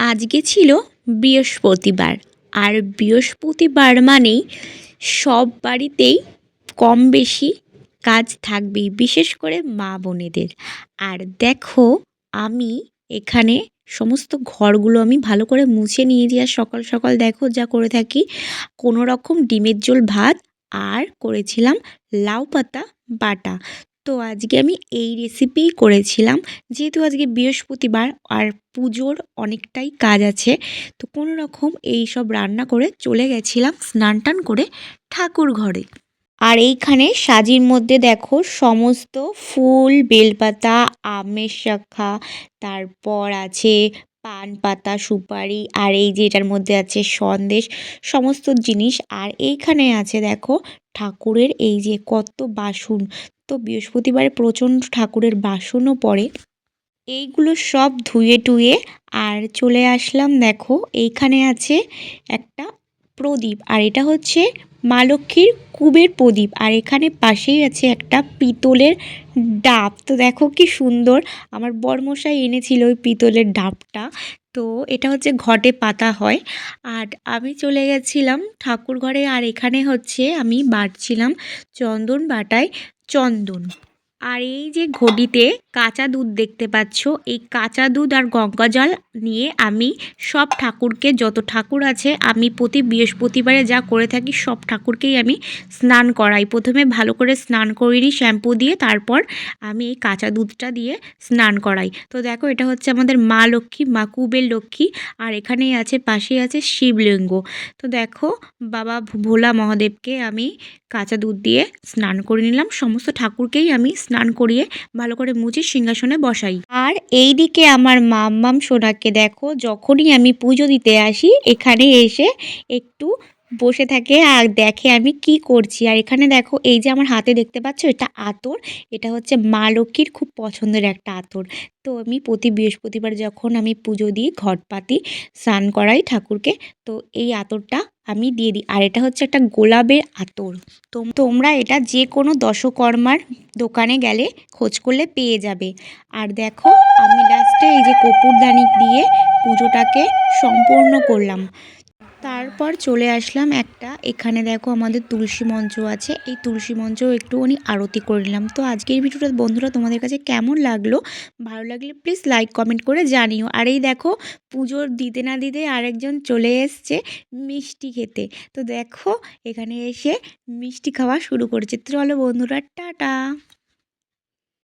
আজকে ছিল বৃহস্পতিবার। আর বৃহস্পতিবার মানেই সব বাড়িতেই কম বেশি কাজ থাকবেই, বিশেষ করে মা বোনেদের। আর দেখো, আমি এখানে সমস্ত ঘরগুলো আমি ভালো করে মুছে নিয়েছি। আর সকাল সকাল দেখো যা করে থাকি, কোনো রকম ডিমের ঝোল ভাত আর করেছিলাম লাউ পাতা বাটা। তো আজকে আমি এই রেসিপিই করেছিলাম, যেহেতু আজকে বৃহস্পতিবার আর পুজোর অনেকটাই কাজ আছে। তো কোনো রকম এই সব রান্না করে চলে গেছিলাম স্নান টান করে ঠাকুর ঘরে। আর এইখানে সাজির মধ্যে দেখো সমস্ত ফুল, বেলপাতা, আমের শাখা, তারপর আছে পান পাতা, সুপারি, আর এই যে এটার মধ্যে আছে সন্দেশ, সমস্ত জিনিস। আর এইখানে আছে দেখো ঠাকুরের এই যে কত বাসন। তো বৃহস্পতিবারে প্রচণ্ড ঠাকুরের বাসনও পড়ে, এইগুলো সব ধুয়ে টুয়ে আর চলে আসলাম। দেখো এইখানে আছে একটা প্রদীপ, আর এটা হচ্ছে মা লক্ষ্মীর কুবের প্রদীপ। আর এখানে পাশেই আছে একটা পিতলের ডাব। তো দেখো কি সুন্দর, আমার বরমশাই এনেছিল ওই পিতলের ডাবটা। তো এটা হচ্ছে ঘটে পাতা হয়। আর আমি চলে গেছিলাম ঠাকুর ঘরে। আর এখানে হচ্ছে আমি বাটছিলাম চন্দন বাটায় চন্দন। আর এই যে ঘটিতে কাঁচা দুধ দেখতে পাচ্ছ, এই কাঁচা দুধ আর গঙ্গা জল নিয়ে আমি সব ঠাকুরকে, যত ঠাকুর আছে আমি প্রতি বৃহস্পতিবারে যা করে থাকি সব ঠাকুরকেই আমি স্নান করাই। প্রথমে ভালো করে স্নান করিয়ে নিই শ্যাম্পু দিয়ে, তারপর আমি এই কাঁচা দুধটা দিয়ে স্নান করাই। তো দেখো এটা হচ্ছে আমাদের মা লক্ষ্মী, মা কুবের লক্ষ্মী। আর এখানেই আছে, পাশেই আছে শিবলিঙ্গ। তো দেখো বাবা ভোলা মহাদেবকে আমি কাঁচা দুধ দিয়ে স্নান করে নিলাম। সমস্ত ঠাকুরকেই আমি স্নান করিয়ে ভালো করে মুছে সিংহাসনে বসাই। আর এই দিকে আমার মাম্মাম সোনাকে দেখো, যখনই আমি পুজো দিতে আসি এখানে এসে একটু বসে থাকে আর দেখে আমি কি করছি। আর এখানে দেখো এই যে আমার হাতে দেখতে পাচ্ছ, এটা আতর। এটা হচ্ছে মা লক্ষ্মীর খুব পছন্দের একটা আতর। তো আমি প্রতি বৃহস্পতিবার যখন আমি পুজো দিই, ঘট পাতি, স্নান করাই ঠাকুরকে, তো এই আতরটা আমি দিয়ে দিই। আর এটা হচ্ছে একটা গোলাপের আতর। তোমরা এটা যে কোনো দশকর্মার দোকানে গেলে খোঁজ করলে পেয়ে যাবে। আর দেখো আমি লাস্টে এই যে কর্পূরদানি দিয়ে পুজোটাকে সম্পূর্ণ করলাম। তারপর চলে আসলাম একটা, এখানে দেখো আমাদের তুলসী মঞ্চ আছে, এই তুলসী মঞ্চও একটুখানি আরতি করে নিলাম। তো আজকের ভিডিওটা বন্ধুরা তোমাদের কাছে কেমন লাগলো, ভালো লাগলে প্লিজ লাইক কমেন্ট করে জানিও। আর এই দেখো পুজোর দিতে না দিতে আরেকজন চলে এসছে মিষ্টি খেতে। তো দেখো এখানে এসে মিষ্টি খাওয়া শুরু করেছে। তো চলো বন্ধুরা, টাটা।